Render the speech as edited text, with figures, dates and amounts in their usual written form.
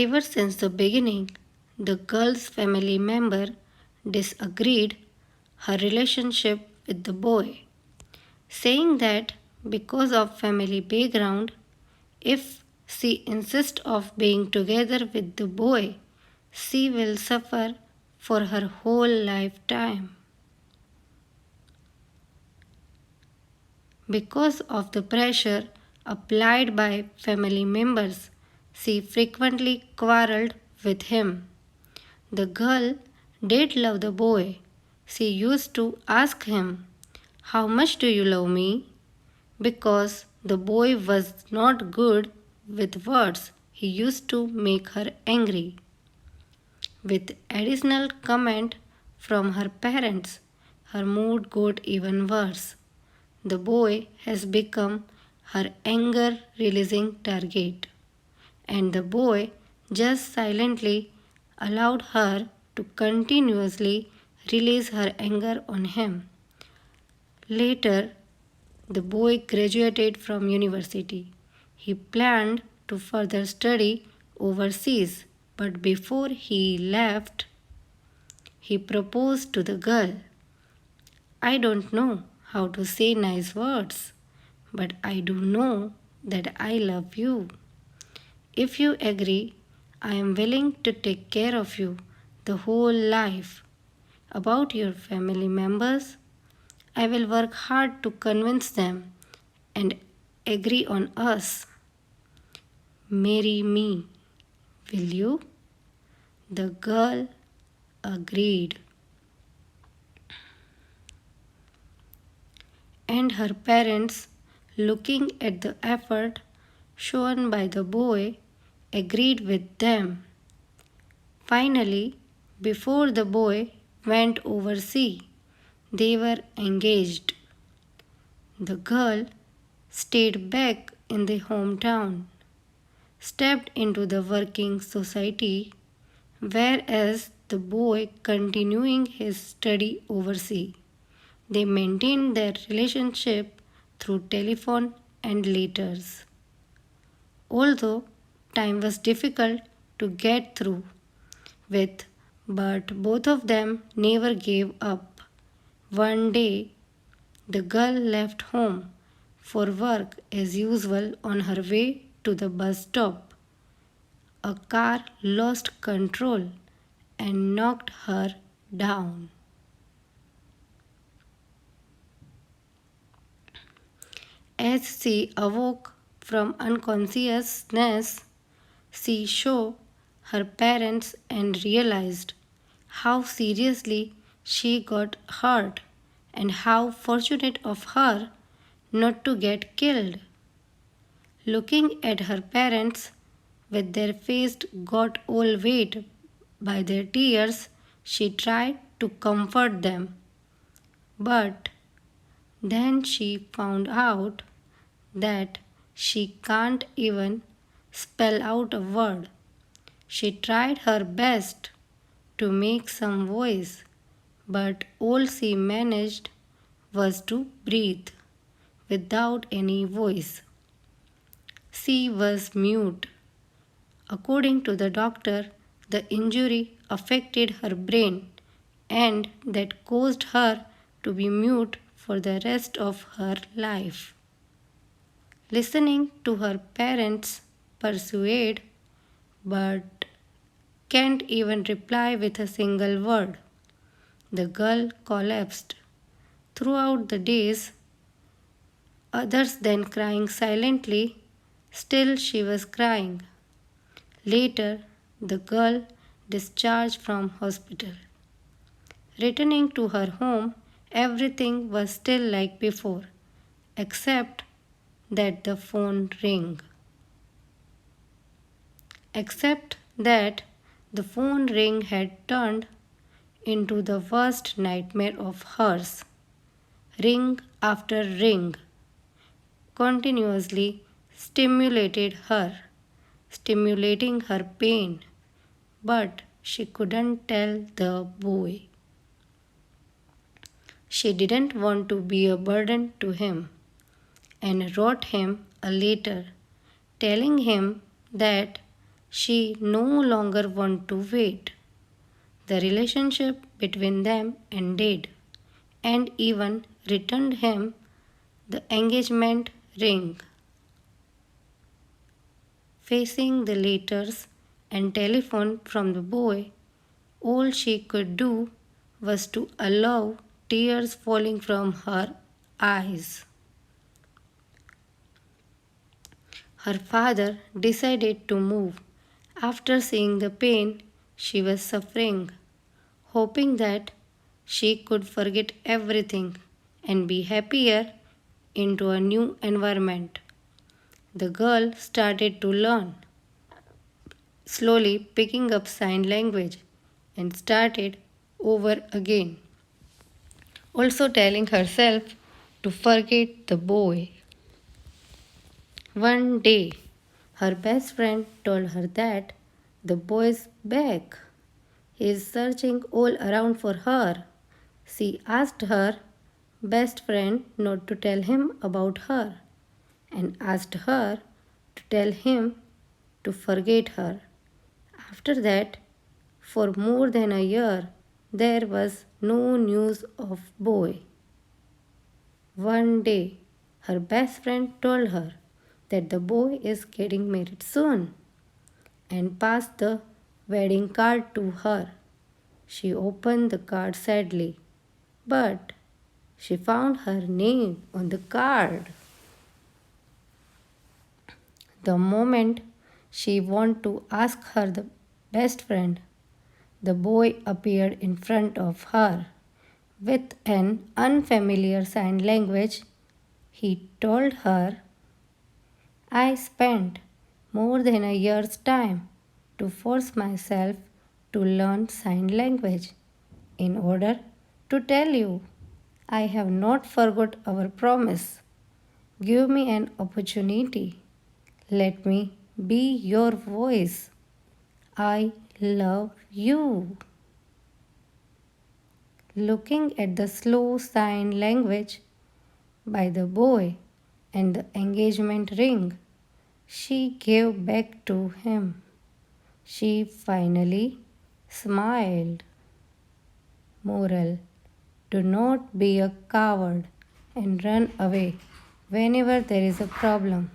Ever since the beginning, the girl's family member disagreed her relationship with the boy, saying that because of family background, if she insists of being together with the boy, she will suffer for her whole lifetime. Because of the pressure applied by family members, she frequently quarreled with him. The girl did love the boy. She used to ask him, "How much do you love me?" Because the boy was not good with words, he used to make her angry. With additional comment from her parents, her mood got even worse. The boy has become her anger releasing target, and the boy just silently allowed her to continuously release her anger on him. Later, the boy graduated from university. He planned to further study overseas, but before he left, he proposed to the girl. "I don't know how to say nice words, but I do know that I love you. If you agree, I am willing to take care of you the whole life. About your family members, I will work hard to convince them and agree on us. Marry me, will you?" The girl agreed, and her parents, looking at the effort shown by the boy, agreed with them. Finally, before the boy went overseas, they were engaged. The girl stayed back in the hometown, stepped into the working society, whereas the boy continuing his study overseas. They maintained their relationship through telephone and letters. Although time was difficult to get through with, but both of them never gave up. One day, the girl left home for work as usual. On her way to the bus stop, a car lost control and knocked her down. As she awoke from unconsciousness, she saw her parents and realized how seriously she got hurt and how fortunate of her not to get killed. Looking at her parents with their faces got all wet by their tears, she tried to comfort them. But then she found out that she can't even spell out a word. She tried her best to make some voice, but all she managed was to breathe without any voice. She was mute. According to the doctor, the injury affected her brain and that caused her to be mute for the rest of her life. Listening to her parents persuade, but can't even reply with a single word. The girl collapsed. Throughout the days, others then crying silently, still she was crying. Later, the girl discharged from hospital. Returning to her home, everything was still like before, except that the phone rang. Except that the phone ring had turned into the worst nightmare of hers. Ring after ring continuously stimulating her pain, but she couldn't tell the boy. She didn't want to be a burden to him and wrote him a letter telling him that She no longer wanted to wait. The relationship between them ended and even returned him the engagement ring. Facing the letters and telephone from the boy, all she could do was to allow tears falling from her eyes. Her father decided to move after seeing the pain she was suffering, hoping that she could forget everything and be happier into a new environment. The girl started to learn, slowly picking up sign language and started over again, also telling herself to forget the boy. One day, her best friend told her that the boy's back. He is searching all around for her. She asked her best friend not to tell him about her and asked her to tell him to forget her. After that, for more than a year, there was no news of boy. One day, her best friend told her that the boy is getting married soon and passed the wedding card to her. She opened the card sadly, but she found her name on the card. The moment she wanted to ask her the best friend, the boy appeared in front of her. With an unfamiliar sign language, he told her, I spent more than a year's time to force myself to learn sign language in order to tell you I have not forgot our promise. Give me an opportunity. Let me be your voice. I love you. Looking at the slow sign language by the boy and the engagement ring, she gave back to him. She finally smiled. Moral: do not be a coward and run away whenever there is a problem.